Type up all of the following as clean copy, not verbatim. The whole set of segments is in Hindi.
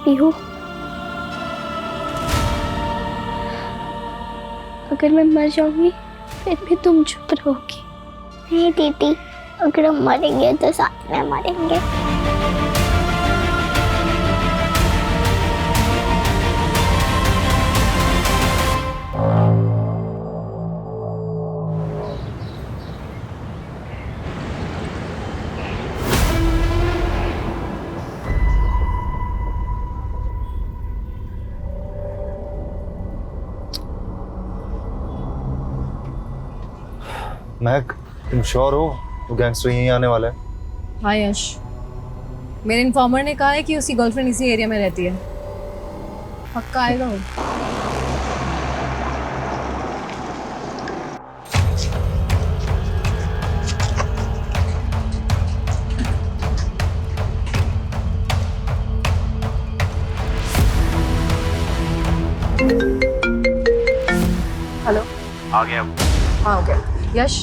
पीहू, अगर मैं मर जाऊंगी फिर भी तुम चुप रहोगी? नहीं दीदी, अगर हम मरेंगे तो साथ में मरेंगे। महक, तुम श्योर हो वो गैंगस्टर यहीं आने वाला है? हाँ यश, मेरे इन्फॉर्मर ने कहा है कि उसकी गर्लफ्रेंड इसी एरिया में रहती है। पक्का आएगा वो। हेलो, आ गया। हाँ हो गया। यश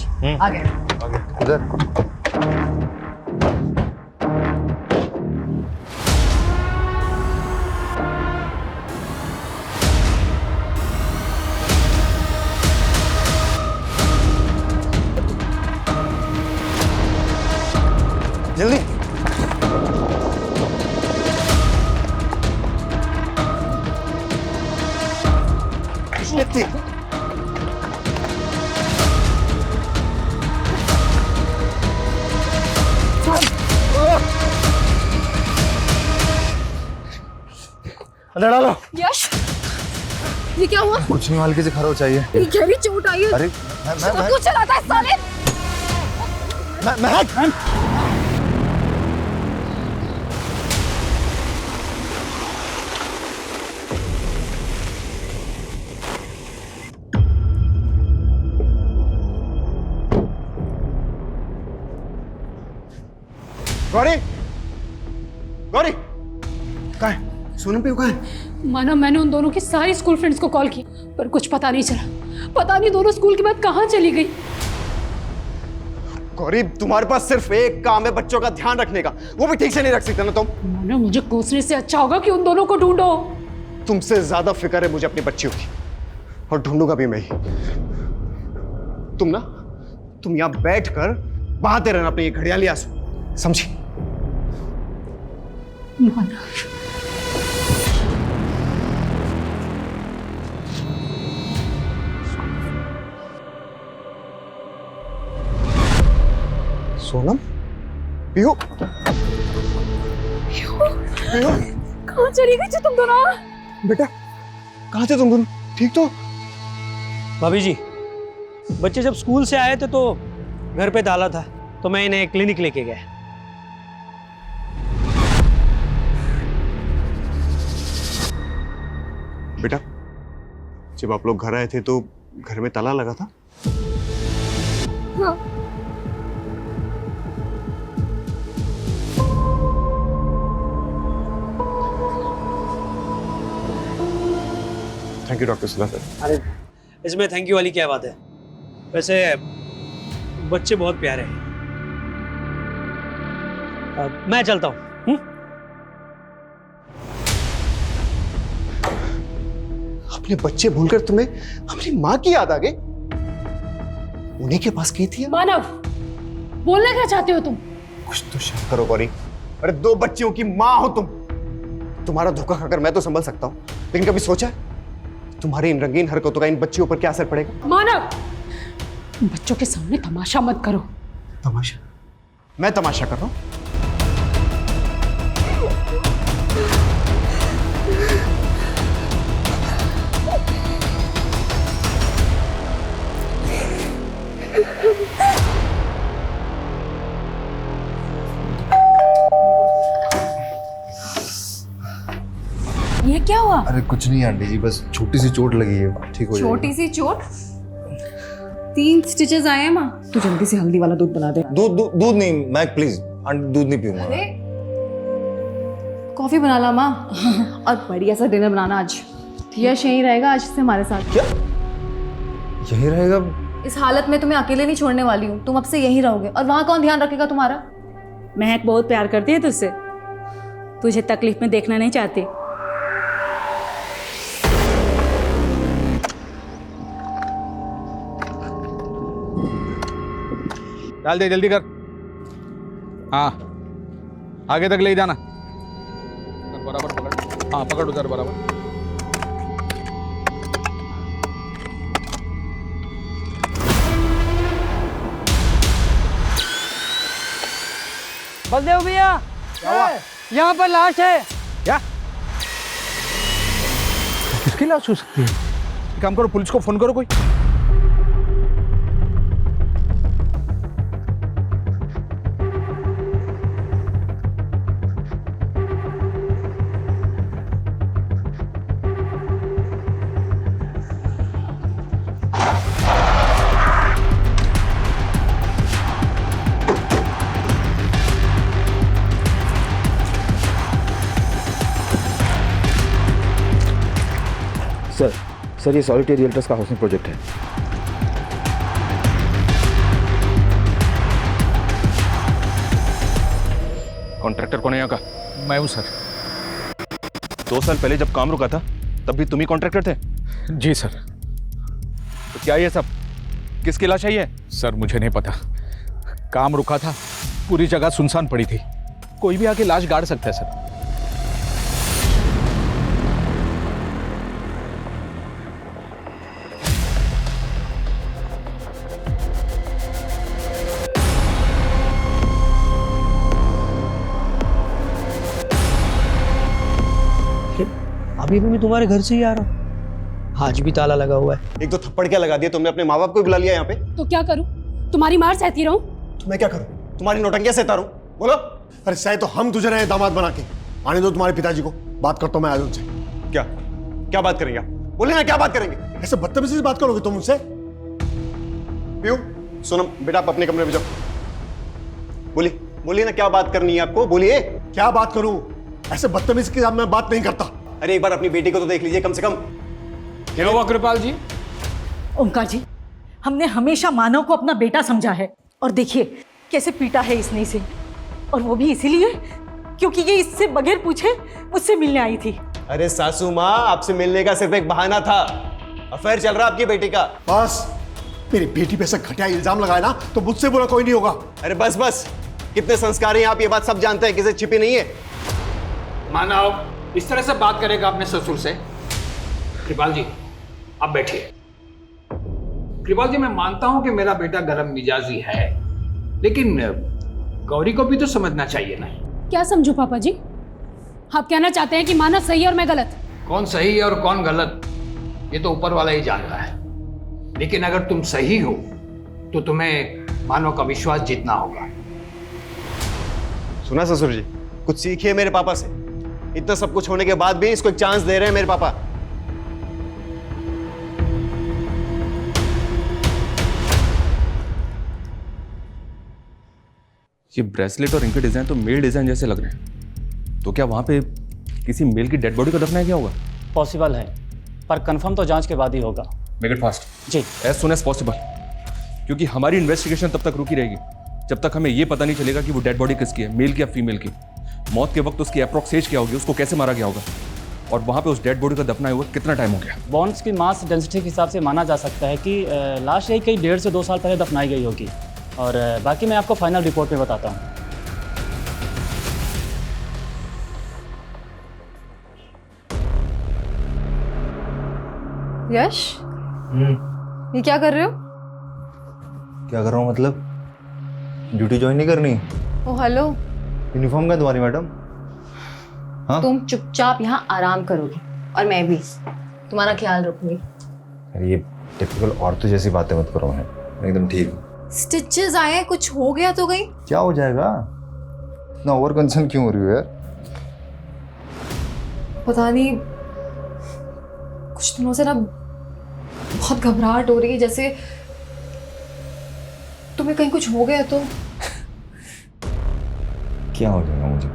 आ गया। इधर जल्दी। अंदर डालो। यश, ये क्या हुआ? कुछ नहीं, हल्के से खरो चाहिए। ये गहरी चोट आई है। अरे सब कुछ चलाता है साले। महक, गौरी, गौरी कहाँ है? सोनम पे कहाँ है? माना मैंने उन दोनों की सारी स्कूल फ्रेंड्स को कॉल की, पर कुछ पता नहीं चला। पता नहीं दोनों स्कूल के बाद कहाँ चली गई। गौरी, तुम्हारे पास सिर्फ एक काम है बच्चों का ध्यान रखने का, वो भी ठीक से नहीं रख सकते ना तुम। माना मुझे कोसने से अच्छा होगा कि उन दोनों को ढूंढो। तुमसे ज्यादा फिक्र है मुझे अपनी बच्चियों की, और ढूंढूंगा भी मैं ही। तुम यहाँ बैठ कर बहाते रहना अपने ये घड़ियाली आंसू, समझी? माना सोनम, पीहू, कहाँ चली गई तुम दोनों? बेटा कहाँ थे तुम दोनों? ठीक तो? भाभी जी, बच्चे जब स्कूल से आए थे तो घर पे डाला था, तो मैं इन्हें क्लिनिक लेके गया। बेटा, जब आप लोग घर आए थे तो घर में ताला लगा था? हाँ। Thank you doctor Sudhakar. अरे इसमें थैंक यू वाली क्या बात है? वैसे बच्चे बहुत प्यारे हैं। मैं चलता हूँ। अपने बच्चे भूलकर तुम्हें अपनी माँ की याद आ गई? उन्हीं के पास गई थी? मानव, बोलना क्या चाहते हो तुम? कुछ तो शर्म करो गौरी। अरे 2 बच्चियों की माँ हो तुम। तुम्हारा धोखा खाकर मैं तो संभल सकता हूँ, लेकिन कभी सोचा है तुम्हारी इन रंगीन हरकतों का इन बच्चियों पर क्या असर पड़ेगा? मानव, बच्चों के सामने तमाशा मत करो। तमाशा? मैं तमाशा कर रहा हूँ? ये क्या हुआ? अरे कुछ नहीं आंटी जी, बस छोटी सी चोट लगी है, ठीक हो जाएगी। छोटी सी चोट? 3 स्टिचेस आए हैं माँ। तू जल्दी से हल्दी वाला दूध बना दे। दूध नहीं मैक, प्लीज आंटी, दूध नहीं पीऊंगा। अरे कॉफी बना ला माँ, और बढ़िया सा डिनर बनाना आज। यश यहीं रहेगा आज से हमारे साथ। क्या यही रहेगा? इस हालत में तुम्हें अकेले नहीं छोड़ने वाली हूँ। तुम अब से यहीं रहोगे, और वहाँ कौन ध्यान रखेगा तुम्हारा? महक बहुत प्यार करती है तुझसे, तुझे तकलीफ में देखना नहीं चाहती। डाल दे, जल्दी कर। हाँ, आगे तक ले जाना। बराबर पकड़। हाँ, पकड़ उधर बराबर। बलदेव भैया, यहाँ पर लाश है। क्या? किसकी लाश हो सकती है? एक काम करो, पुलिस को फोन करो कोई। सर ये सॉलिटरी रियल्टर्स का हाउसिंग प्रोजेक्ट है। कॉन्ट्रैक्टर कौन है यहाँ का? मैं हूँ सर। 2 साल पहले जब काम रुका था तब भी तुम ही कॉन्ट्रैक्टर थे? जी सर। तो क्या ये सब किसकी लाश है ये? सर मुझे नहीं पता, काम रुका था, पूरी जगह सुनसान पड़ी थी, कोई भी आके लाश गाड़ सकता है सर। अभी भी मैं तुम्हारे घर से ही आ रहा हूँ, आज भी ताला लगा हुआ है। एक दो थप्पड़ क्या लगा दिया तुमने? अपने माँ बाप को बुला लिया यहाँ पे? तो क्या करूं? तुम्हारी मार सहती रहूं? तो मैं क्या करूँ? तुम्हारी नौटंकियां सहता रहूं? बोलो। अरे सही तो हम तुझे रहे दामाद बना के। आने दो तुम्हारे पिताजी को, बात करता हूँ मैं आज उनसे। क्या क्या बात करेंगे आप? बोले ना, क्या बात करेंगे? ऐसे बदतमीजी से बात करोगे तुम उनसे? पीयू, सोनम बेटा, आप अपने कमरे में जाओ। बोलिए बोलिए ना, क्या बात करनी है आपको? बोलिए। क्या बात करूं? ऐसे बदतमीजी के साथ मैं बात नहीं करता। अरे एक बार अपनी बेटी को तो देख लीजिए कम से कम। क्या हुआ कृपाल जी? ओंकार जी, हमने हमेशा मानव को अपना बेटा समझा है, और देखिए कैसे पीटा है इसने इसे, और वो भी इसीलिए क्योंकि ये इससे बगैर पूछे मुझसे मिलने आई थी। अरे सासू माँ, आपसे मिलने का सिर्फ एक बहाना था। अफेयर चल रहा आपकी बेटी का। बस, मेरी बेटी पे ऐसा घटिया इल्जाम लगाए ना तो मुझसे बुरा कोई नहीं होगा। अरे बस बस, कितने संस्कारी हैं आप, ये बात सब जानते हैं, किसी छिपी नहीं है। मानव इस तरह से बात करेगा अपने ससुर से? कृपाल जी आप बैठिए। कृपाल जी, मैं मानता हूं कि मेरा बेटा गर्म मिजाजी है, लेकिन गौरी को भी तो समझना चाहिए ना। क्या समझू पापा जी? आप कहना चाहते हैं कि मानव सही और मैं गलत? कौन सही है और कौन गलत ये तो ऊपर वाला ही जानता है, लेकिन अगर तुम सही हो तो तुम्हें मानव का विश्वास जीतना होगा। सुना ससुर जी, कुछ सीखिए मेरे पापा से। इतना सब कुछ होने के बाद भी इसको एक चांस दे रहे हैं मेरे पापा। ये ब्रेसलेट और इनके डिजाइन तो मेल डिजाइन जैसे लग रहे हैं, तो क्या वहां पे किसी मेल की डेड बॉडी को दफनाया गया होगा? पॉसिबल है, पर कंफर्म तो जांच के बाद ही होगा। Make it fast. जी। एज सुन एज पॉसिबल, क्योंकि हमारी इन्वेस्टिगेशन तब तक रुकी रहेगी जब तक हमें ये पता नहीं चलेगा कि वो डेड बॉडी किसकी है, मेल की या फीमेल की। मौत के वक्त उसकी अप्रॉक्स एज क्या होगी, उसको कैसे मारा गया होगा, और वहाँ पे उस डेड बॉडी का दफनाए हुए कितना टाइम हो गया। बॉन्स की मास डेंसिटी के हिसाब से माना जा सकता है कि लाश यही कहीं 1.5 से 2 साल पहले दफनाई गई होगी, और बाकी मैं आपको फाइनल रिपोर्ट में बताता हूँ। यश, ये क्या कर रहे हो? क्या कर रहा हूँ मतलब? ड्यूटी ज्वाइन नहीं करनी? ओ हेलो, यूनिफॉर्म का तुम्हारी मैडम? हाँ? तुम चुपचाप यहाँ आराम करोगे और मैं भी तुम्हारा ख्याल रखूंगी। अरे ये टिपिकल औरतों जैसी बातें मत करो, है एकदम ठीक। स्टिचेस आए हैं, कुछ हो गया तो गई? क्या हो जाएगा? इतना ओवर कंसर्न क्यों हो रही हो यार? पता नहीं, कुछ दिनों से ना बहुत घबराहट हो रही है, जैसे तुम्हें कहीं कुछ हो गया तो। क्या हो जाएगा मुझे?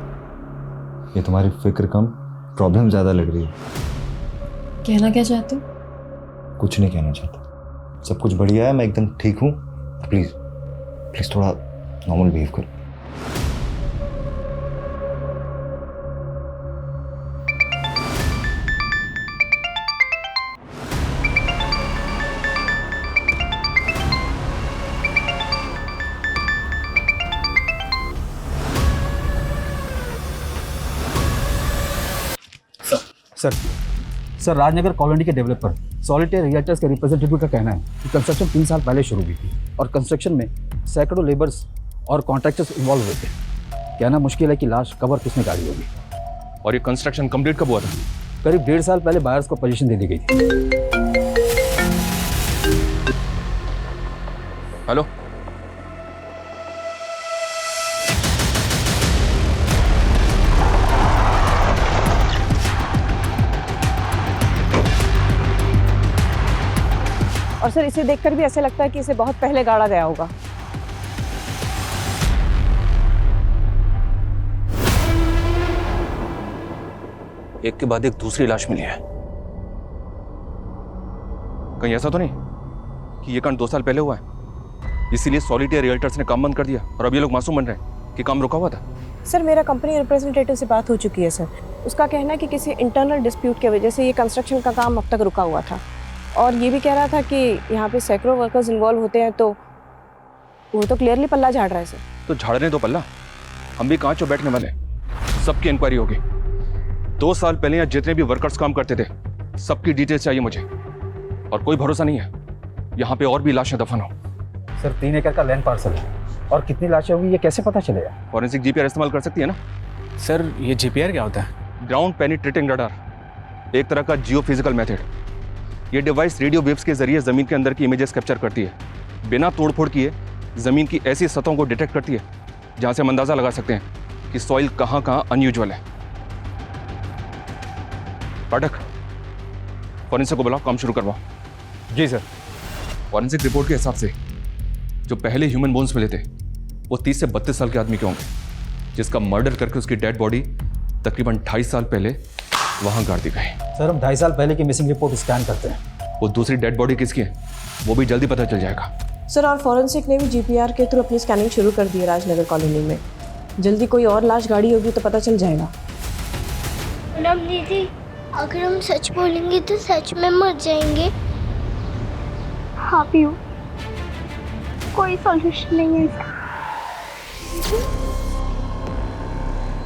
ये तुम्हारी फिक्र कम, प्रॉब्लम ज्यादा लग रही है। कहना क्या चाहते हो? कुछ नहीं कहना चाहता, सब कुछ बढ़िया है, मैं एकदम ठीक हूँ। प्लीज प्लीज थोड़ा नॉर्मल बिहेव करो। सर राजनगर कॉलोनी के डेवलपर सॉलिटेयर रियल्टर्स के रिप्रेजेंटेटिव का कहना है कि कंस्ट्रक्शन 3 साल पहले शुरू हुई थी और कंस्ट्रक्शन में सैकड़ों लेबर्स और कॉन्ट्रैक्टर्स इन्वॉल्व हुए थे। कहना मुश्किल है कि लाश कब और किसने गाड़ी होगी। और ये कंस्ट्रक्शन कंप्लीट कब हुआ था? करीब 1.5 साल पहले बायर्स को पोजीशन दे दी गई थी। हेलो, और सर इसे देखकर भी ऐसे लगता है कि इसे बहुत पहले गाड़ा गया होगा। एक के बाद एक दूसरी लाश मिली है। कहीं ऐसा तो नहीं कि ये कांड 2 साल पहले हुआ है, इसीलिए सॉलिटेयर रियल्टर्स ने काम बंद कर दिया और अब ये लोग मासूम बन रहे हैं कि काम रुका हुआ था? सर मेरा कंपनी रिप्रेजेंटेटिव से बात हो चुकी है सर। उसका कहना है कि किसी इंटरनल डिस्प्यूट की वजह से ये कंस्ट्रक्शन का काम अब तक रुका हुआ था और ये भी कह रहा था कि यहाँ पे सैकड़ों वर्कर्स इन्वॉल्व होते हैं, तो वो तो क्लियरली पल्ला झाड़ रहा है सर। तो झाड़ने दो पल्ला, हम भी कांच और बैठने वाले हैं। सबकी इंक्वायरी होगी। 2 साल पहले यहाँ जितने भी वर्कर्स काम करते थे सबकी डिटेल्स चाहिए मुझे, और कोई भरोसा नहीं है यहाँ पे और भी लाशें दफन हो। सर 3 एकड़ का लैंड पार्सल है और कितनी लाशें होगी ये कैसे पता चलेगा? फॉरेंसिक जीपीआर इस्तेमाल कर सकती है ना? सर ये जीपीआर क्या होता है? ग्राउंड पेनिट्रेटिंग रडार, एक तरह का जियो फिजिकल मेथड। ये डिवाइस रेडियो वेव्स के जरिए जमीन के अंदर की इमेजेस कैप्चर करती है। बिना तोड़फोड़ किए जमीन की ऐसी सतहों को डिटेक्ट करती है जहां से हम अंदाजा लगा सकते हैं कि सॉइल कहां कहां अनयूजुअल है। पाठक, फॉरेंसिक को बुलाओ, काम शुरू करवाओ। जी सर। फॉरेंसिक रिपोर्ट के हिसाब से जो पहले ह्यूमन बोन्स मिले थे वो 30 से 32 साल के आदमी के होंगे, जिसका मर्डर करके उसकी डेड बॉडी तकरीबन 2.5 साल पहले वहां गाड़ दी गई। सर हम 2.5 साल पहले की मिसिंग रिपोर्ट स्कैन करते हैं। वो दूसरी डेड बॉडी किसकी है वो भी जल्दी पता चल जाएगा। सर और फॉरेंसिक ने भी जीपीआर के थ्रू अपनी स्कैनिंग शुरू कर दी है राजनगर कॉलोनी में। जल्दी कोई और लाश गाड़ी होगी तो पता चल जाएगा। पूनम दीदी, अगर हम सच बोलेंगे तो सच में मर जाएंगे। हाँ पीयू, कोई सॉल्यूशन नहीं है इसका।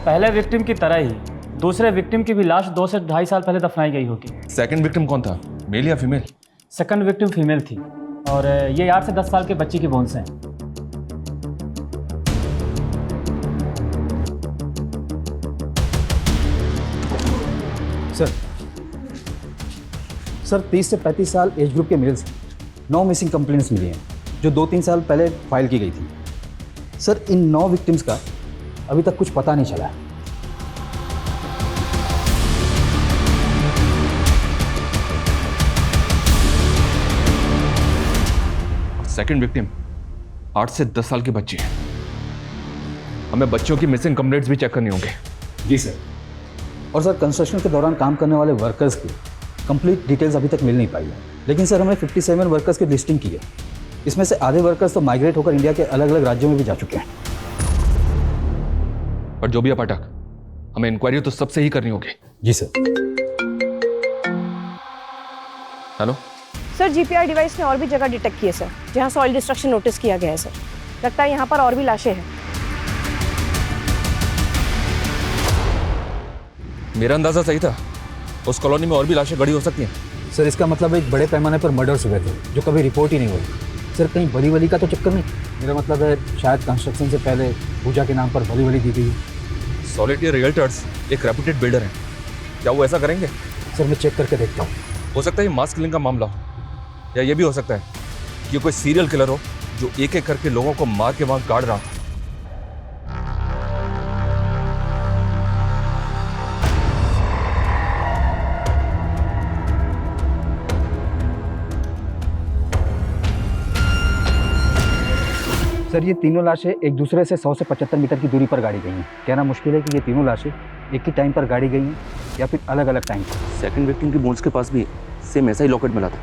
पहले विक्टिम की तरह ही दूसरे विक्टिम की भी लाश 2 से 2.5 साल पहले दफनाई गई होगी। सेकंड विक्टिम कौन था, मेल या फीमेल? सेकंड विक्टिम फीमेल थी और ये 8 से 10 साल के बच्ची की बोन्स हैं। सर 30 से 35 साल एज ग्रुप के मेल्स 9 मिसिंग कंप्लेंट्स मिली हैं जो 2-3 साल पहले फाइल की गई थी। सर इन 9 विक्टिम्स का अभी तक कुछ पता नहीं चला है। सेकंड विक्टिम 8 से 10 साल की बच्ची है। हमें बच्चों की मिसिंग कंप्लेंट्स भी चेक करनी होंगे। जी सर। और सर कंस्ट्रक्शन के दौरान काम करने वाले वर्कर्स की कंप्लीट डिटेल्स अभी तक मिल नहीं पाई है, लेकिन सर हमने 57 वर्कर्स की लिस्टिंग की है। इसमें से आधे वर्कर्स तो माइग्रेट होकर इंडिया के अलग अलग राज्यों में भी जा चुके हैं। पर जो भी है पाठक, हमें इंक्वायरी तो सबसे ही करनी होगी। जी sir. Hello sir GPR device ने और भी जगह डिटेक्ट किए सर जहां सॉइल डिस्ट्रक्शन नोटिस किया गया है सर। लगता है यहाँ पर और भी लाशें हैं। मेरा अंदाजा सही था, उस कॉलोनी में और भी लाशें गड़ी हो सकती हैं। सर इसका मतलब एक बड़े पैमाने पर मर्डर्स हुए थे जो कभी रिपोर्ट ही नहीं हुई। सर कहीं बली वली का तो चक्कर नहीं? मेरा मतलब है शायद कंस्ट्रक्शन से पहले पूजा के नाम पर बली वली दी गई। सॉलिटेयर रियल्टर्स एक रेपुटेड बिल्डर हैं, क्या वो ऐसा करेंगे? सर मैं चेक करके देखता हूँ। हो सकता है ये मास किलिंग का मामला हो, या ये भी हो सकता है कि ये कोई सीरियल किलर हो जो एक एक करके लोगों को मार के वहां गाड़ रहा हो। सर ये तीनों लाशें एक दूसरे से 100 से 75 मीटर की दूरी पर गाड़ी गई हैं। कहना मुश्किल है कि ये तीनों लाशें एक ही टाइम पर गाड़ी गई हैं या फिर अलग अलग टाइम पर। सेकंड विक्टिम की बोन्स के पास भी सेम ऐसा ही लॉकेट मिला था।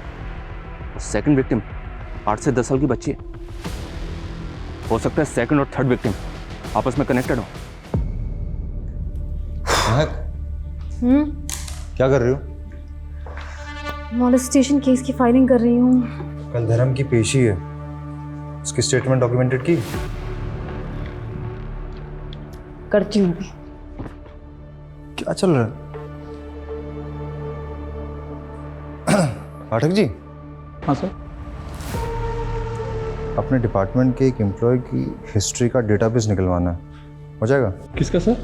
और सेकंड विक्टिम 8 से 10 साल की बच्ची है। हो सकता है सेकंड और थर्ड विक्टिम आपस में कनेक्टेड हो। क्या कर रही हो? मॉलेस्टेशन केस की फाइलिंग कर रही हूँ। कल धर्म की पेशी है, उसकी स्टेटमेंट डॉक्यूमेंटेड की? करती हूँ। क्या चल रहा है? पाठक जी, हाँ सर। अपने डिपार्टमेंट के एक एम्प्लॉय की हिस्ट्री का डेटाबेस निकलवाना है, हो जाएगा? किसका सर?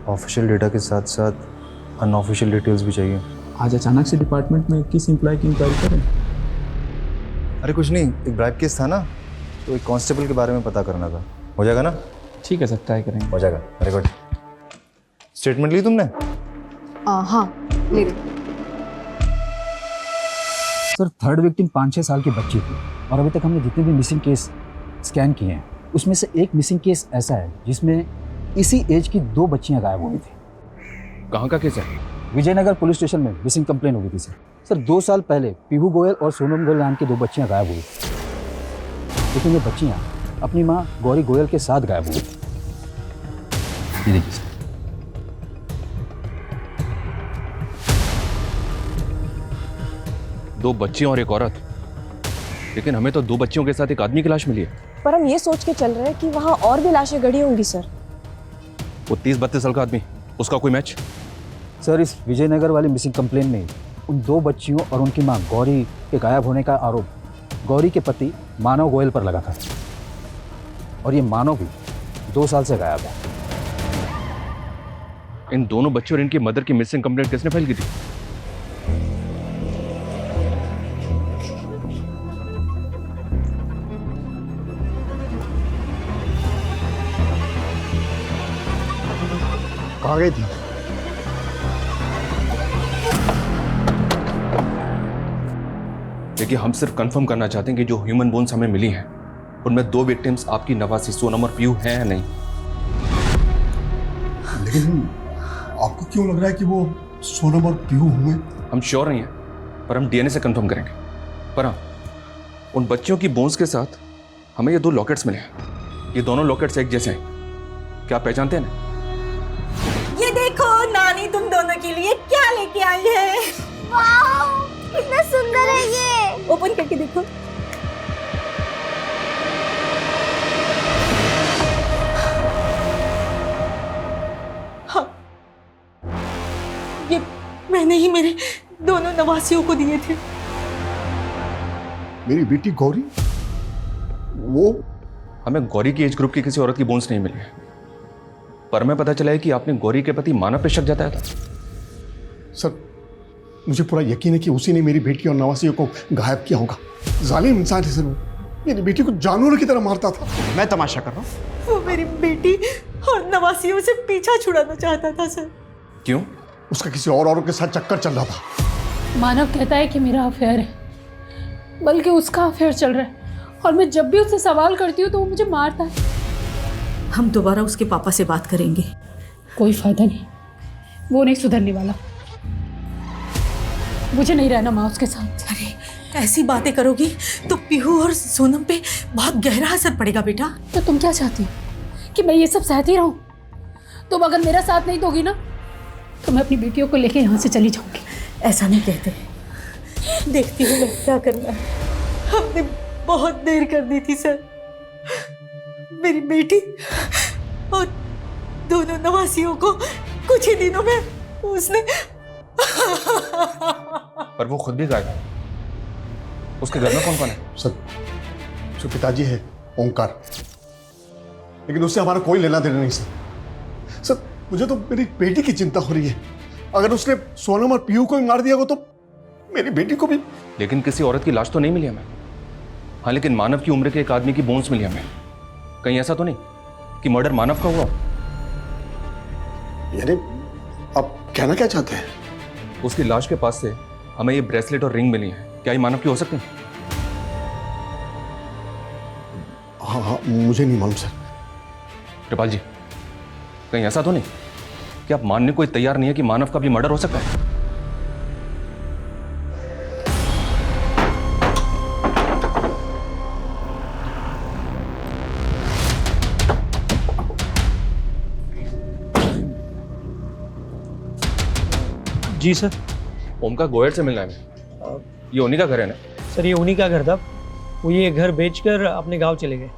ऑफिशियल डेटा के साथ साथ अनऑफिशियल डिटेल्स भी चाहिए। आज अचानक से डिपार्टमेंट में किस एम्प्लॉय की इंक्वायरी करें? अरे कुछ नहीं, एक ब्राइब केस था ना, तो एक कांस्टेबल के बारे में पता करना था। हो जाएगा ना? ठीक है सर, ट्राई करेंगे। हो जाएगा। Very good. स्टेटमेंट ली तुमने? हाँ ले रही। सर थर्ड विक्टिम 5-6 साल की बच्ची थी और अभी तक हमने जितने भी मिसिंग केस स्कैन किए हैं उसमें से एक मिसिंग केस ऐसा है जिसमें इसी एज की 2 बच्चियां गायब हुई थी। कहाँ का केस है? विजयनगर पुलिस स्टेशन में मिसिंग कंप्लेन हुई थी सर। सर 2 साल पहले पीहू गोयल और सोनम गोयल नाम की 2 बच्चियां गायब हुई, लेकिन ये बच्चियां अपनी माँ गौरी गोयल के साथ गायब हुई थी। ये देखिए सर। दो बच्चियां और एक औरत, लेकिन हमें तो 2 बच्चियों के साथ एक आदमी की लाश मिली है। पर हम ये सोच के चल रहे हैं कि वहाँ और भी लाशें गड़ी होंगी सर। वो 30-32 साल का आदमी, उसका कोई मैच? सर इस विजयनगर वाली मिसिंग कंप्लेन में उन 2 बच्चियों और उनकी मां गौरी के गायब होने का आरोप गौरी के पति मानव गोयल पर लगा था, और ये मानव भी 2 साल से गायब है। इन दोनों बच्चों और इनकी मदर की मिसिंग कंप्लेंट किसने फाइल की थी? कहाँ गई थी? देखिए, हम सिर्फ कंफर्म करना चाहते हैं कि जो ह्यूमन बोन्स हमें मिली हैं उनमें 2 विक्टिम्स आपकी नवासी सोनम और पीयू हैं या नहीं। लेकिन आपको क्यों लग रहा है कि वो सोनम और पीहू होंगे? हम श्योर नहीं हैं, पर हम डीएनए से कंफर्म करेंगे। पर हाँ, उन बच्चियों की बोन्स के साथ हमें ये 2 लॉकेट्स मिले हैं। ये दोनों लॉकेट्स एक जैसे हैं। क्या आप पहचानते हैं ना? ये देखो नानी तुम दोनों के लिए क्या लेके आई है। वाह, कितना सुंदर है ये। ओपन करके देखो। हाँ, ये मैंने ही मेरे दोनों नवासियों को दिए थे। मेरी बेटी गौरी? वो? हमें गौरी की एज ग्रुप की किसी औरत की बोन्स नहीं मिली है, पर हमें पता चला है कि आपने गौरी के पति मानव पे शक जताया था। सर मुझे पूरा यकीन है कि उसी ने मेरी बेटी और नवासियों को गायब किया होगा। जालिम इंसान है सर वो। मेरी बेटी को जानवरों की तरह मारता था। मैं तमाशा कर रहा हूँ? वो मेरी बेटी और नवासियों से पीछा छुड़ाना चाहता था सर। क्यों? उसका किसी और औरत के साथ चक्कर चल रहा था। मानव कहता है कि मेरा अफेयर है, बल्कि उसका अफेयर चल रहा है, और मैं जब भी उससे सवाल करती हूँ तो वो मुझे मारता है। हम दोबारा उसके पापा से बात करेंगे। कोई फायदा नहीं, वो नहीं सुधरने वाला। मुझे नहीं रहना माँ उसके साथ। अरे ऐसी बातें करोगी तो पीहू और सोनम पे बहुत गहरा असर पड़ेगा बेटा। तो तुम क्या चाहती हो कि मैं ये सब सहती रहूं? तुम अगर मेरा साथ नहीं दोगी ना तो मैं अपनी बेटियों को लेके यहाँ से चली जाऊंगी। ऐसा नहीं कहते, देखती हूँ मैं क्या करना है। हमने बहुत देर कर दी थी सर। मेरी बेटी और दोनों नवासियों को कुछ ही दिनों में उसने पर वो खुद भी गायब है। उसके घर में कौन कौन है? सर उसके पिताजी है ओंकार, लेकिन उससे हमारा कोई लेना देना नहीं सर। सर मुझे तो मेरी बेटी की चिंता हो रही है। अगर उसने सोनम और पीयू को भी मार दिया हो तो मेरी बेटी को भी। लेकिन किसी औरत की लाश तो नहीं मिली हमें। हाँ, लेकिन मानव की उम्र के एक आदमी की बोन्स मिली हमें। कहीं ऐसा तो नहीं कि मर्डर मानव का हुआ? यानी आप कहना क्या चाहते हैं? उसकी लाश के पास से हमें ये ब्रेसलेट और रिंग मिली है। क्या ये मानव की हो सकती है? हाँ, मुझे नहीं मालूम सर। कृपाल जी, कहीं ऐसा तो नहीं कि आप मानने को तैयार नहीं है कि मानव का भी मर्डर हो सकता है? जी सर। ओम का गोयल से मिलना है। ये उन्हीं का घर है ना? सर ये उन्हीं का घर था, वो ये घर बेचकर अपने गांव चले गए।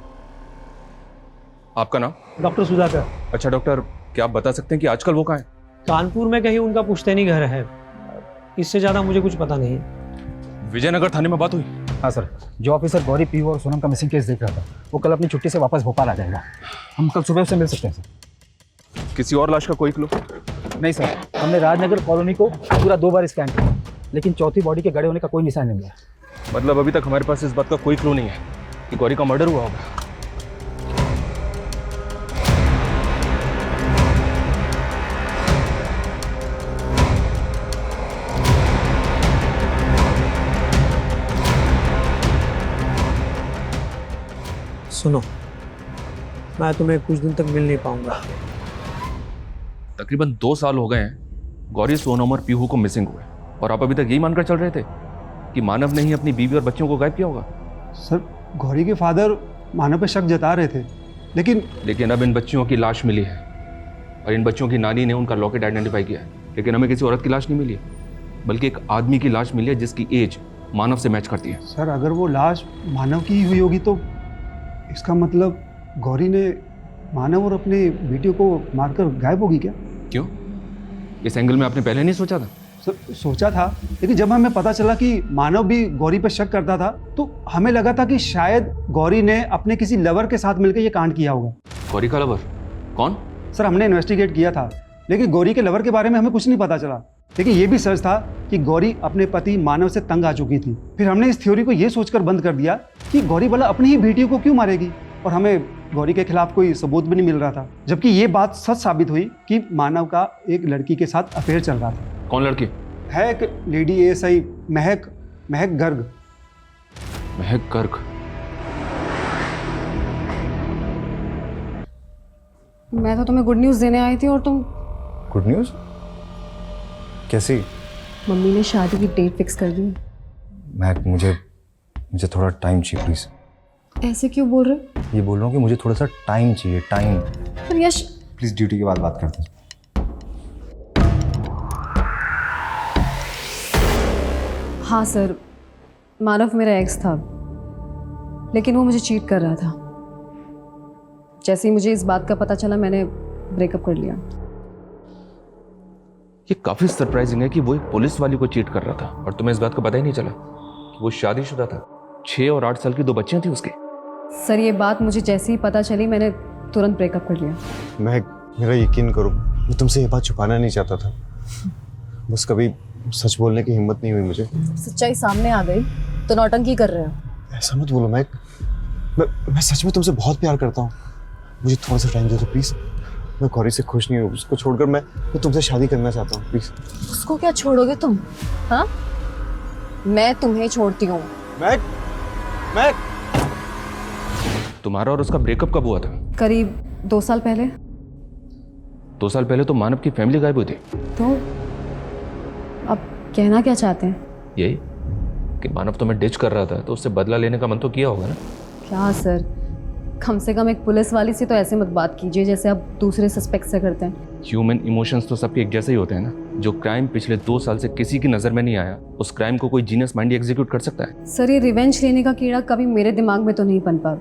आपका नाम? डॉक्टर सुधाकर। अच्छा डॉक्टर, क्या आप बता सकते हैं कि आजकल वो कहाँ है? कानपुर में कहीं उनका पुश्तैनी घर है, इससे ज़्यादा मुझे कुछ पता नहीं। विजयनगर थाने में बात हुई? हाँ सर, जो ऑफिसर गौरी पीहू और सोनम का मिसिंग केस देख रहा था वो कल अपनी छुट्टी से वापस भोपाल आ जाएगा। हम कल सुबह से मिल सकते हैं सर। किसी और लाश का कोई क्लू? नहीं सर, हमने राजनगर कॉलोनी को पूरा 2 बार स्कैन किया, लेकिन चौथी बॉडी के गड़े होने का कोई निशान नहीं मिला। मतलब अभी तक हमारे पास इस बात का कोई क्लू नहीं है कि गौरी का मर्डर हुआ होगा। सुनो, मैं तुम्हें कुछ दिन तक मिल नहीं पाऊंगा। तकरीबन 2 साल हो गए हैं गौरी, सोनम और पीहू को मिसिंग हुए, और आप अभी तक यही मानकर चल रहे थे कि मानव ने ही अपनी बीवी और बच्चों को गायब किया होगा। सर, गौरी के फादर मानव पे शक जता रहे थे, लेकिन अब इन बच्चियों की लाश मिली है और इन बच्चों की नानी ने उनका लॉकेट आइडेंटिफाई किया है, लेकिन हमें किसी औरत की लाश नहीं मिली है, बल्कि एक आदमी की लाश मिली है जिसकी एज मानव से मैच करती है। सर, अगर वो लाश मानव की ही हुई होगी तो इसका मतलब गौरी ने मानव और अपने बेटियों को मारकर गायब होगी क्या? क्यों? इस एंगल में आपने पहले नहीं सोचा था? सर, सोचा था, लेकिन जब हमें पता चला कि मानव भी गौरी पर शक करता था तो हमें लगा था कि शायद गौरी ने अपने किसी लवर के साथ मिलकर ये कांड किया होगा। गौरी का लवर? कौन? सर, हमने इन्वेस्टिगेट किया था, लेकिन गौरी के लवर के बारे में हमें कुछ नहीं पता चला। लेकिन ये भी सच था कि गौरी अपने पति मानव से तंग आ चुकी थी। फिर हमने इस थ्योरी को ये सोचकर बंद कर दिया कि गौरी भला अपनी ही बेटियों को क्यों मारेगी, और हमें गौरी के खिलाफ कोई सबूत भी नहीं मिल रहा था, जबकि ये बात सच साबित हुई कि मानव का एक लड़की के साथ अफेयर चल रहा था। कौन लड़की? है एक लेडी एएसआई महक गर्ग। महक गर्ग? मैं तो तुम्हें गुड न्यूज़ देने आई थी और तुम। Good news? कैसी? मम्मी ने शादी की डेट फिक्स कर दी। महक, मुझे थोड़ा टाइम चाहिए प्लीज़। ऐसे क्यों बोल रहे हो? ये बोल रहा हूँ कि मुझे थोड़ा सा टाइम चाहिए, टाइम। पर यश, प्लीज़ ड्यूटी के बाद बात करते हैं। हाँ सर, मानव मेरा एक्स था, लेकिन वो मुझे चीट कर रहा था। जैसे ही मुझे इस बात का पता चला मैंने ब्रेकअप कर लिया। ये काफी सरप्राइजिंग है कि वो एक पुलिस वाली को चीट कर रहा था और तुम्हें इस बात का पता ही नहीं चला कि वो शादीशुदा था। 6 और 8 साल की 2 बच्चियां थी उसकी। सर, ये बात मुझे जैसे ही पता चली मैंने तुरंत ब्रेकअप कर लिया। मेरा यकीन करो, मैं तुमसे ये बात छुपाना नहीं चाहता था, बस कभी सच बोलने की हिम्मत नहीं हुई मुझे। सच्चाई सामने आ गई तो नौटंकी कर रहे हो। ऐसा मत बोलो महक, मैं सच में तुमसे बहुत प्यार करता हूँ। मुझे थोड़ा सा टाइम दे दो प्लीज। मैं गौरी से खुश नहीं हूँ, उसको छोड़कर मैं तुमसे शादी करना चाहता हूँ प्लीज। उसको क्या छोड़ोगे तुम? हाँ, मैं तुम्हें छोड़ती हूँ। महक, तुम्हारा और उसका ब्रेकअप कब हुआ था? करीब 2 साल पहले। 2 साल पहले तो मानव की फैमिली गायब हुई थी। तो अब कहना क्या चाहते हैं? यही कि मानव तुम्हें डिच कर रहा था तो उससे बदला लेने का मन तो किया होगा ना? क्या सर, कम से कम एक पुलिस वाली से तो ऐसे मत बात कीजिए जैसे आप दूसरे सस्पेक्ट से करते हैं। ह्यूमन इमोशंस तो सबके एक जैसे ही होते हैं ना। जो क्राइम पिछले 2 साल से किसी की नजर में नहीं आया, उस क्राइम को कोई जीनियस माइंड एग्जीक्यूट कर सकता है? सर, ये रिवेंज लेने का कीड़ा कभी मेरे दिमाग में तो नहीं पन पा।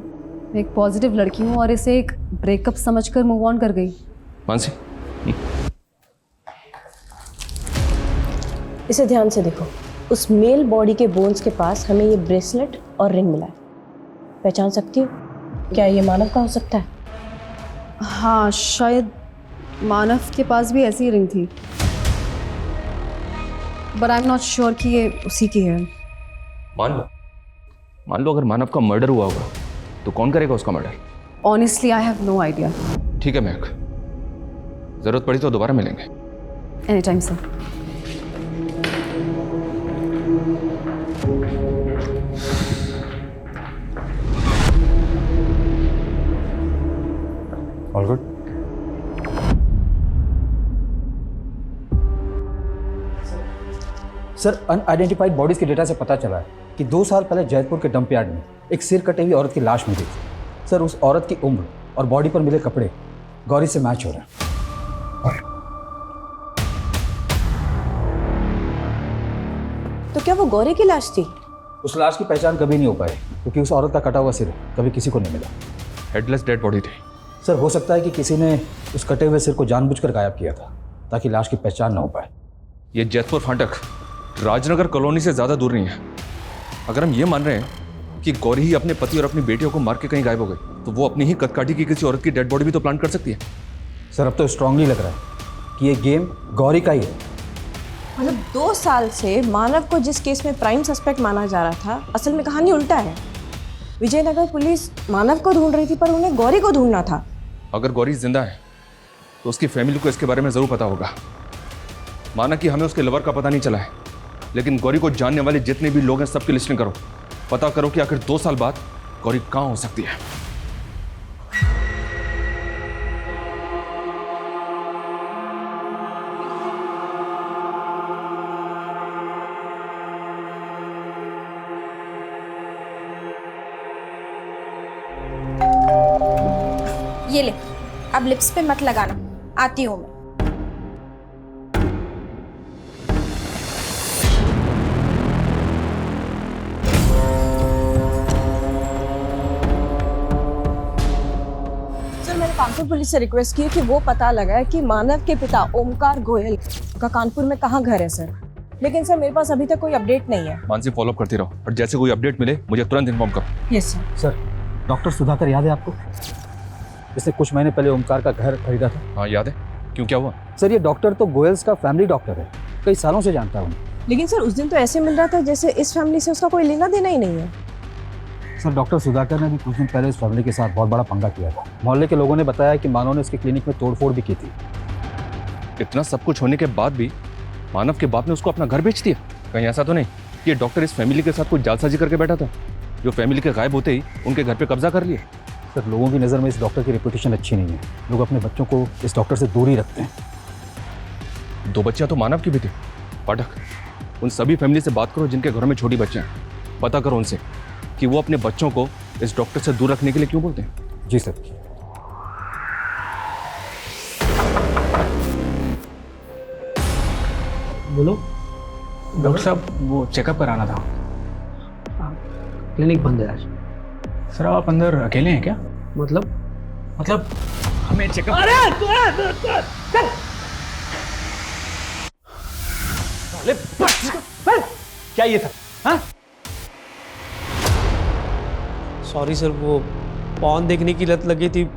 मैं एक पॉजिटिव लड़की हूँ और इसे एक ब्रेकअप समझकर मूव ऑन कर गई। मानसी, इसे ध्यान से देखो। उस मेल बॉडी के बोन्स के पास हमें ये ब्रेसलेट और रिंग मिला है। पहचान सकती हो? क्या ये मानव का हो सकता है? हाँ, शायद मानव के पास भी ऐसी रिंग थी, but I am not sure कि ये उसी की है। मान लो अगर मानव का मर्डर हुआ होगा तो कौन करेगा उसका murder? Honestly I have no idea. ठीक है महक, जरूरत पड़ी तो दोबारा मिलेंगे। Any time sir. All good? Sir, unidentified bodies के डेटा से पता चला है कि 2 साल पहले जयपुर के डंप यार्ड में एक सिर कटे हुई औरत की लाश मिली थी। सर, उस औरत की उम्र और बॉडी पर मिले कपड़े गौरी से मैच हो रहे हैं। तो क्या वो गौरी की लाश थी? उस लाश की पहचान कभी नहीं हो पाई क्योंकि उस औरत का कटा हुआ सिर कभी किसी को नहीं मिला। हेडलेस डेड बॉडी थी। सर, हो सकता है कि किसी ने उस कटे हुए सिर को जानबूझकर गायब किया था ताकि लाश की पहचान ना हो पाए। ये जयपुर फाटक राजनगर कॉलोनी से ज़्यादा दूर नहीं है। अगर हम ये मान रहे हैं कि गौरी ही अपने पति और अपनी बेटियों को मार के कहीं गायब हो गई, तो वो अपनी ही कदकाठी की किसी औरत की डेड बॉडी भी तो प्लांट कर सकती है। सर अब तो स्ट्रांगली लग रहा है कि ये गेम गौरी का ही है। मतलब 2 साल से मानव को जिस केस में प्राइम सस्पेक्ट माना जा रहा था, असल में कहानी उल्टा है। विजयनगर पुलिस मानव को ढूंढ रही थी पर उन्हें गौरी को ढूंढना था। अगर गौरी जिंदा है तो उसकी फैमिली को इसके बारे में जरूर पता होगा। माना कि हमें उसके लवर का पता नहीं चला है, लेकिन गौरी को जानने वाले जितने भी लोग हैं सबकी लिस्टिंग करो। पता करो कि आखिर 2 साल बाद गौरी कहाँ हो सकती है। ये ले, अब लिप्स पे मत लगाना, आती हूँ मैं। सर मैंने कानपुर पुलिस से रिक्वेस्ट की कि वो पता लगाए कि मानव के पिता ओमकार गोयल का कानपुर में कहाँ घर है सर, लेकिन सर मेरे पास अभी तक कोई अपडेट नहीं है। मानसी फॉलोअप करती रहो और जैसे कोई अपडेट मिले मुझे तुरंत इन्फॉर्म करो। Yes sir. Sir doctor Sudhakar याद है आपको? इसने कुछ महीने पहले ओमकार का घर खरीदा था। हाँ याद है, क्यों क्या हुआ? सर ये डॉक्टर तो गोयल्स का फैमिली डॉक्टर है, कई सालों से जानता हूँ। लेकिन सर उस दिन तो ऐसे मिल रहा था जैसे इस फैमिली से उसका कोई लेना देना ही नहीं है। सर डॉक्टर सुधाकर ने भी कुछ दिन पहले इस फैमिली के साथ बहुत बड़ा पंगा किया था। मोहल्ले के लोगों ने बताया कि मानव ने उसके क्लिनिक में तोड़फोड़ भी की थी। इतना सब कुछ होने के बाद भी मानव के बाप ने उसको अपना घर बेच दिया? कहीं ऐसा तो नहीं कि ये डॉक्टर इस फैमिली के साथ कुछ जालसाजी करके बैठा था, जो फैमिली के गायब होते ही उनके घर पे कब्जा कर लिया? सर लोगों की नज़र में इस डॉक्टर की रेपुटेशन अच्छी नहीं है, लोग अपने बच्चों को इस डॉक्टर से दूर ही रखते हैं। 2 बच्चियां तो मानव की भी थी। पाठक, उन सभी फैमिली से बात करो जिनके घरों में छोटी बच्चियां हैं। पता करो उनसे कि वो अपने बच्चों को इस डॉक्टर से दूर रखने के लिए क्यों बोलते हैं। जी सर। बोलो। डॉक्टर साहब वो चेकअप कराना था। क्लिनिक बंद है आज। सर आप अंदर अकेले हैं क्या? मतलब हमें चेकअप। क्या ये था? हाँ? सॉरी सर, वो पॉन देखने की लत लगी थी,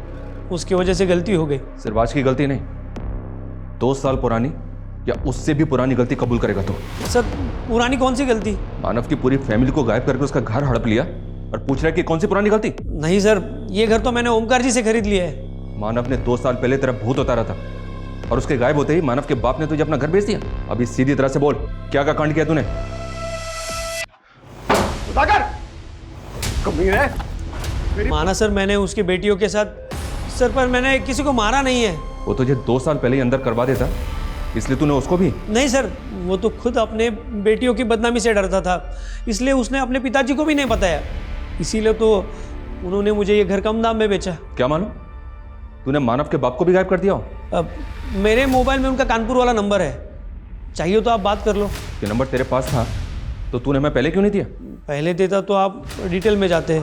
उसकी वजह से गलती हो गई। सिर्फ आज की गलती नहीं, 2 साल पुरानी या उससे भी पुरानी गलती कबूल करेगा तो? सर पुरानी कौन सी गलती? मानव की पूरी फैमिली को गायब करके उसका घर हड़प लिया और पूछ रहा है कि कौन सी पुरानी गलती? नहीं सर, ये घर तो मैंने ओमकार जी से खरीद लिया है। मानव ने 2 साल पहले तेरा भूत उतारा था और उसके गायब होते ही मानव के बाप ने तुझे अपना घर बेच दिया। अभी सीधी तरह से बोल, क्या का कांड किया तूने? माना सर मैंने उसकी बेटियों के साथ, सर पर मैंने किसी को मारा नहीं है। वो तुझे 2 साल पहले ही अंदर करवा देता, इसलिए तूने उसको भी? नहीं सर, वो तो खुद अपने बेटियों की बदनामी से डरता था, इसलिए उसने अपने पिताजी को भी नहीं बताया, इसीलिए तो उन्होंने मुझे ये घर कम दाम में बेचा। क्या मानो तूने मानव के बाप को भी गायब कर दिया हो? अब मेरे मोबाइल में उनका कानपुर वाला नंबर है, चाहिए तो आप बात कर लो। ये नंबर तेरे पास था तो तूने मैं पहले क्यों नहीं दिया? पहले देता तो आप डिटेल में जाते,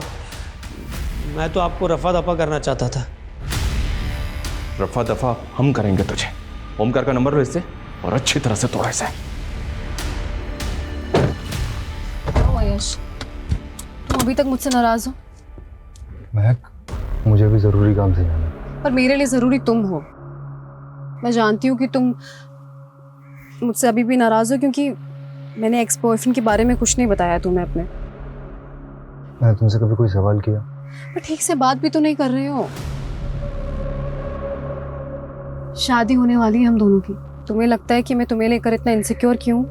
मैं तो आपको रफा दफा करना चाहता था। रफा दफा हम करेंगे तुझे। ओमकार का नंबर लो इससे और अच्छी तरह से तोड़ इसे। यश, तुम अभी तक मुझसे नाराज हो? महक, मुझे भी ज़रूरी काम से जाना है। पर मेरे लिए ज़रूरी तुम हो। मैं जानती हूँ कि तुम मुझसे अभी भी नाराज़ हो क्योंकि मैंने एक्स बॉयफ्रेंड के बारे में कुछ नहीं बताया तुम्हें अपने। मैंने तुमसे कभी कोई सवाल किया? पर ठीक से बात भी तो नहीं कर रहे हो। शादी होने वाली है हम दोनों की। तुम्हें लगता है कि मैं तुम्हें लेकर इतना इनसिक्योर क्यों?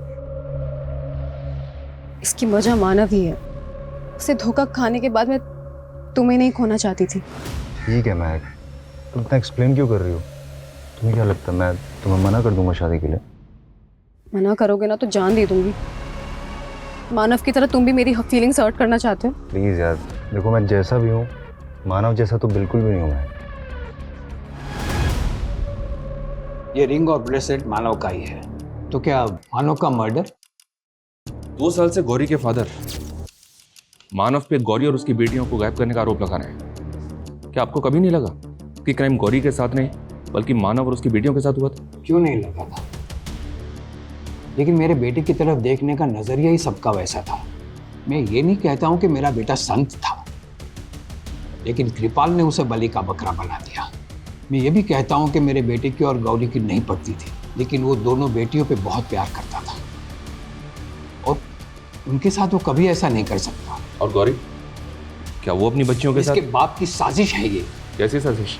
इसकी वजह मानव ही है। उसे धोखा खाने के बाद मैं तुम्हें नहीं खोना चाहती थी। ठीक है महक, तुम इतना एक्सप्लेन क्यों कर रही हो? तुम्हें क्या लगता है मैं तुम्हें मना कर दूंगा शादी के लिए? मना करोगे ना तो जान दे दूंगी। मानव की तरह तुम भी मेरी फीलिंग्स हर्ट करना चाहते हो? प्लीज़ यार, देखो मैं जैसा भी हूँ, मानव जैसा तो बिल्कुल भी नहीं हूँ मैं। ये रिंग और ब्रेसलेट मानव का ही है, तो क्या मानव का मर्डर? 2 साल से गौरी के फादर मानव पे गौरी और उसकी बेटियों को गायब करने का आरोप लगा रहे हैं। क्या आपको कभी नहीं लगा कि क्राइम गौरी के साथ नहीं बल्कि मानव और उसकी बेटियों के साथ हुआ था? क्यों नहीं लगा था, लेकिन मेरे बेटे की तरफ देखने का नजरिया ही सबका वैसा था। मैं ये नहीं कहता हूं कि मेरा बेटा संत था, लेकिन कृपाल ने उसे बलि का बकरा बना दिया। मैं ये भी कहता हूं कि मेरे बेटे की और गौरी की नहीं पड़ती थी, लेकिन वो दोनों बेटियों पे बहुत प्यार करता था और उनके साथ वो कभी ऐसा नहीं कर सकता। और गौरी, क्या वो अपनी बच्चियों के साथ? इसके बाप की साजिश है ये। कैसी साजिश?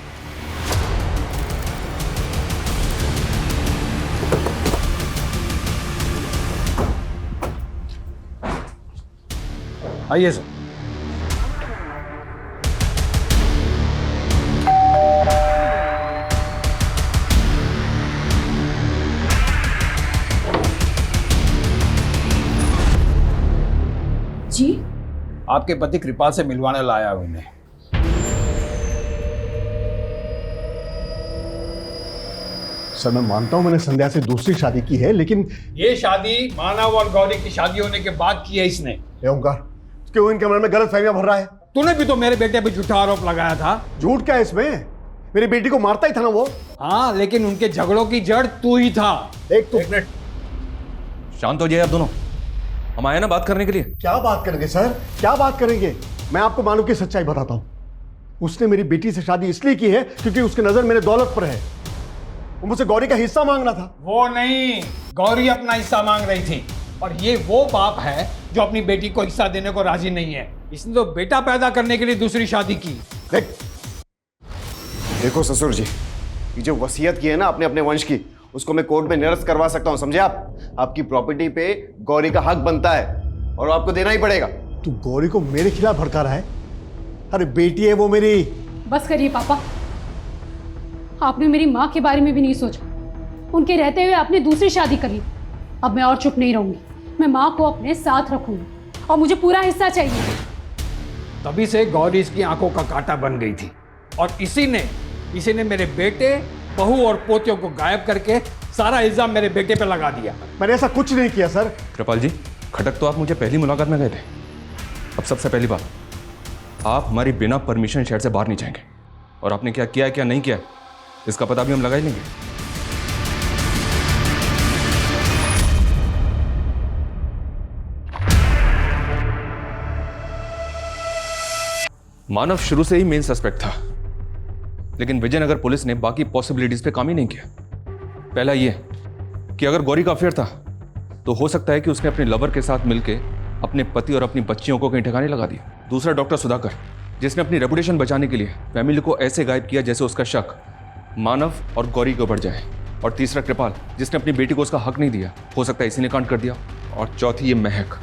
आइए सर। जी? आपके पति कृपाल से मिलवाने लाया हूं उन्हें। सर मैं मानता हूं मैंने संध्या से दूसरी शादी की है, लेकिन ये शादी मानव और गौरी की शादी होने के बाद की है इसने। ओंकार, क्यों इनके मन में गलत फहमियां भर रहा है? तूने भी तो मेरे बेटे पे झूठा आरोप लगाया था। झूठ क्या है इसमें? मेरी बेटी को मारता ही था ना वो। हाँ, लेकिन उनके झगड़ों की जड़ तू ही था। एक मिनट, शांत हो जाइए आप दोनों। हम आए ना बात करने के लिए। क्या बात करेंगे सर, क्या बात करेंगे? मैं आपको मानव की सच्चाई बताता हूं। उसने मेरी बेटी से शादी इसलिए की है क्योंकि उसकी नजर मेरे दौलत पर है। वो मुझसे गौरी का हिस्सा मांगना था। वो नहीं, गौरी अपना हिस्सा मांग रही थी और ये वो बाप है जो अपनी बेटी को हिस्सा देने को राजी नहीं है। इसने तो बेटा पैदा करने के लिए दूसरी शादी की। देखो ससुर जी, ये जो वसीयत की है ना अपने अपने वंश की, उसको मैं कोर्ट में निरस्त करवा सकता हूं, समझे आप? आपकी प्रॉपर्टी पे गौरी का हक बनता है और आपको देना ही पड़ेगा। तू गौरी को मेरे खिलाफ भड़का रहा है? अरे बेटी है वो मेरी। बस करिए पापा, आपने मेरी माँ के बारे में भी नहीं सोचा। उनके रहते हुए आपने दूसरी शादी कर ली। अब मैं और चुप नहीं रहूंगी, मैं माँ को अपने साथ रखूंगी और मुझे पूरा हिस्सा चाहिए। तभी से गौरी इसकी आंखों का कांटा बन गई थी और इसी ने मेरे बेटे, बहू और पोतियों को गायब करके सारा इल्जाम मेरे बेटे पे लगा दिया। मैंने ऐसा कुछ नहीं किया सर। कृपाल जी, खटक तो आप मुझे पहली मुलाकात में गए थे। अब सबसे पहली बात, आप हमारी बिना परमिशन शहर से बाहर नहीं जाएंगे और आपने क्या किया है क्या नहीं किया है इसका पता भी हम लगा ही लेंगे। मानव शुरू से ही मेन सस्पेक्ट था, लेकिन विजयनगर पुलिस ने बाकी पॉसिबिलिटीज पे काम ही नहीं किया। पहला यह कि अगर गौरी का अफेयर था तो हो सकता है कि उसने अपने लवर के साथ मिलकर अपने पति और अपनी बच्चियों को कहीं ठिकाने लगा दिया। दूसरा डॉक्टर सुधाकर, जिसने अपनी रेपुटेशन बचाने के लिए फैमिली को ऐसे गायब किया जैसे उसका शक मानव और गौरी को बढ़ जाए। और तीसरा कृपाल, जिसने अपनी बेटी को उसका हक नहीं दिया, हो सकता है इसी ने कांड कर दिया। और चौथी ये महक,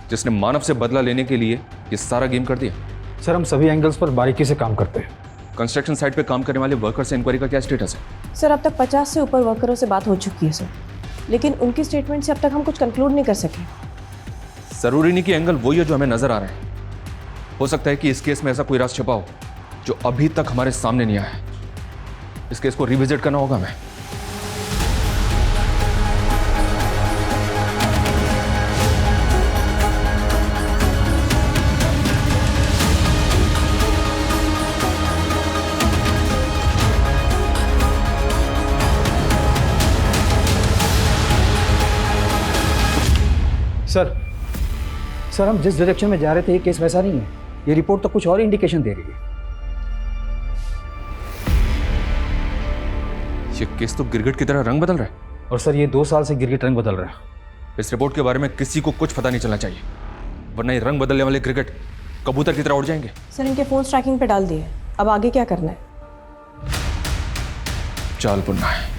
जिसने मानव से बदला लेने के लिए ये सारा गेम कर दिया। सर, हम सभी एंगल्स पर बारीकी से काम करते हैं। कंस्ट्रक्शन साइट पे काम करने वाले वर्कर से इंक्वायरी का क्या स्टेटस है? सर, अब तक 50 से ऊपर वर्करों से बात हो चुकी है सर, लेकिन उनकी स्टेटमेंट से अब तक हम कुछ कंक्लूड नहीं कर सके। जरूरी नहीं कि एंगल वही है जो हमें नजर आ रहा है। हो सकता है कि इस केस में ऐसा कोई राज छिपा हो जो अभी तक हमारे सामने नहीं आया है। इस केस को रिविजिट करना होगा हमें। सर, हम जिस डायरेक्शन में जा रहे थे ये केस वैसा नहीं है। ये रिपोर्ट तो कुछ और इंडिकेशन दे रही है। ये केस तो गिरगिट की तरह रंग बदल रहा है। और सर, ये 2 साल से गिरगिट रंग बदल रहा है। इस रिपोर्ट के बारे में किसी को कुछ पता नहीं चलना चाहिए, वरना ये रंग बदलने वाले क्रिकेट कबूतर की तरह उड़ जाएंगे। सर, इनके फोन ट्रैकिंग पे डाल दिए, अब आगे क्या करना है? चाल बुनना है।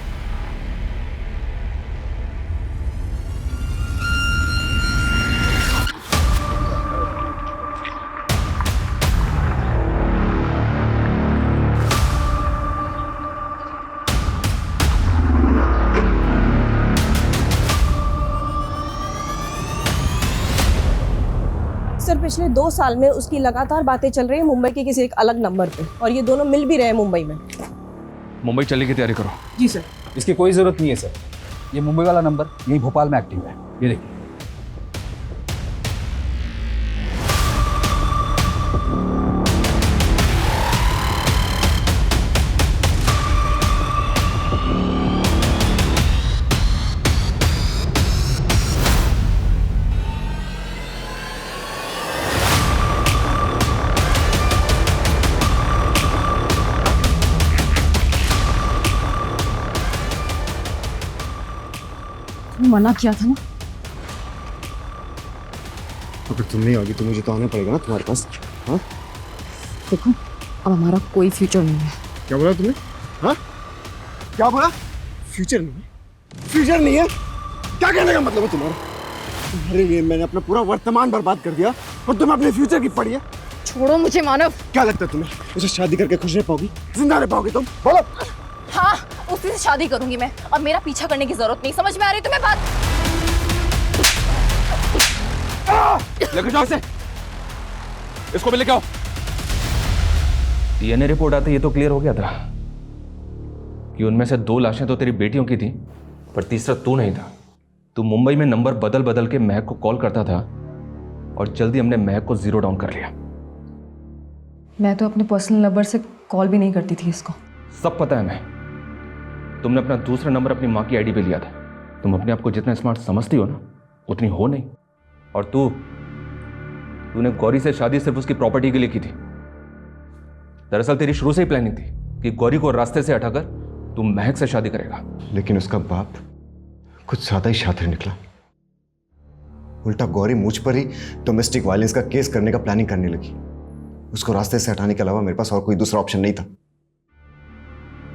सर, पिछले 2 साल में उसकी लगातार बातें चल रही है मुंबई के किसी एक अलग नंबर पे, और ये दोनों मिल भी रहे हैं मुंबई में। मुंबई चलने की तैयारी करो। जी सर। इसकी कोई ज़रूरत नहीं है सर। ये मुंबई वाला नंबर यही भोपाल में एक्टिव है। ये देखिए। आपने मना किया था ना। अगर तुम नहीं आओगी तो मुझे तो आना पड़ेगा ना तुम्हारे पास। हाँ देखो, अब हमारा कोई फ्यूचर नहीं है। क्या बोला तुमने? हाँ क्या बोला? फ्यूचर नहीं है? फ्यूचर नहीं है? क्या कहने का मतलब है तुम्हारा? तुम्हारे लिए मैंने अपना पूरा वर्तमान बर्बाद कर दिया और तुम्हें अपने फ्यूचर की पड़ी है। छोड़ो मुझे मानव। क्या लगता है तुम्हें उसे शादी करके खुश रह पाओगी, जिंदा रह पाओगी तुम? बोलो। हाँ, उसी से शादी करूंगी मैं, और मेरा पीछा करने की जरूरत नहीं। समझ में आ रही तुम्हें बात? लेकर जाओ इसे, इसको भी लेके आओ। डीएनए रिपोर्ट आते ये तो क्लियर हो गया था कि उनमें से 2 लाशें तो तेरी बेटियों की थी, पर तीसरा तू नहीं था। तू मुंबई में नंबर बदल बदल के महक को कॉल करता था और जल्दी हमने महक को 0 डाउन कर लिया। मैं तो अपने पर्सनल नंबर से कॉल भी नहीं करती थी इसको। सब पता है मैं। तुमने अपना दूसरा नंबर अपनी माँ की आईडी पे लिया था। तुम अपने आप को जितना स्मार्ट समझती हो ना, उतनी हो नहीं। और तूने गौरी से शादी सिर्फ उसकी प्रॉपर्टी के लिए की थी। दरअसल तेरी शुरू से ही प्लानिंग थी कि गौरी को रास्ते से हटाकर तू महक से शादी करेगा। लेकिन उसका बाप कुछ ज्यादा ही शातिर निकला। उल्टा गौरी मुझ पर ही डोमेस्टिक वायलेंस का केस करने का प्लानिंग करने लगी। उसको रास्ते से हटाने के अलावा मेरे पास और कोई दूसरा ऑप्शन नहीं था।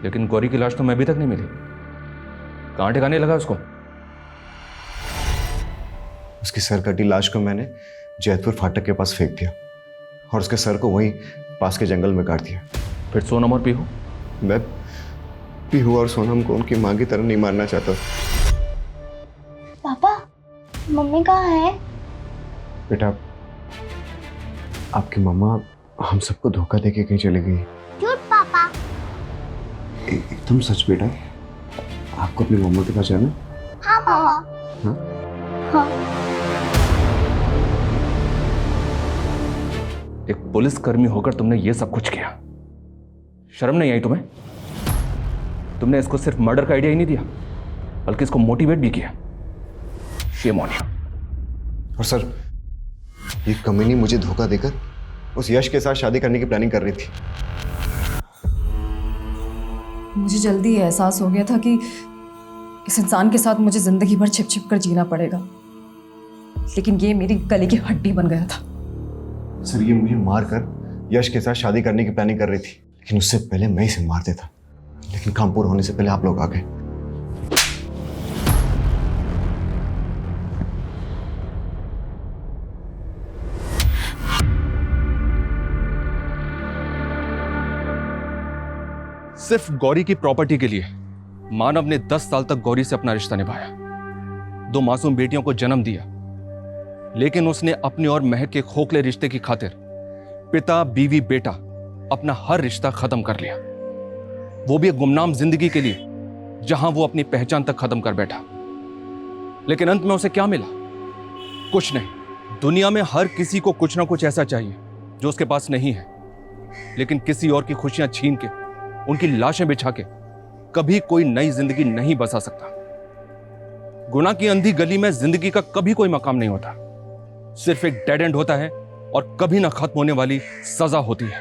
लेकिन गौरी की लाश तो मैं अभी तक नहीं मिली। कहां ठिकाने लगा उसको? उसकी सर कटी लाश को मैंने जैतपुर फाटक के पास फेंक दिया और उसके सर को वहीं पास के जंगल में काट दिया। फिर सोनम और पीहू? मैं पीहू और सोनम को उनकी मां की तरह नहीं मारना चाहता। पापा, मम्मी कहाँ है? बेटा, आपकी मम्मा हम सबको धोखा देके कहीं चली गई। झूठ पापा। एकदम सच बेटा। आपको अपनी मम्मा के पास जाना? हाँ पापा। हाँ? हाँ। एक पुलिसकर्मी होकर तुमने ये सब कुछ किया। शर्म नहीं आई तुम्हें? तुमने इसको सिर्फ मर्डर का आइडिया ही नहीं दिया, बल्कि इसको मोटिवेट भी किया। Shame on you. और सर, ये कमीनी मुझे धोखा देकर उस यश के साथ शादी करने की प्लानिंग कर रही थी। मुझे जल्दी एहसास हो गया था कि इस इंसान के साथ मुझे जिंदगी भर छिप छिप कर जीना पड़ेगा, लेकिन ये मेरी गले की हड्डी बन गया था। सर, ये मुझे मारकर यश के साथ शादी करने की प्लानिंग कर रही थी, लेकिन उससे पहले मैं इसे मार देता। लेकिन काम पूरा होने से पहले आप लोग आ गए। सिर्फ गौरी की प्रॉपर्टी के लिए मानव ने 10 साल तक गौरी से अपना रिश्ता निभाया, 2 मासूम बेटियों को जन्म दिया। लेकिन उसने अपने और महक के खोखले रिश्ते की खातिर पिता, बीवी, बेटा अपना हर रिश्ता खत्म कर लिया। वो भी एक गुमनाम जिंदगी के लिए, जहां वो अपनी पहचान तक खत्म कर बैठा। लेकिन अंत में उसे क्या मिला? कुछ नहीं। दुनिया में हर किसी को कुछ ना कुछ ऐसा चाहिए जो उसके पास नहीं है, लेकिन किसी और की खुशियां छीन के, उनकी लाशें बिछा के कभी कोई नई जिंदगी नहीं बसा सकता। गुनाह की अंधी गली में जिंदगी का कभी कोई मकाम नहीं होता। सिर्फ एक डेड एंड होता है और कभी ना खत्म होने वाली सजा होती है।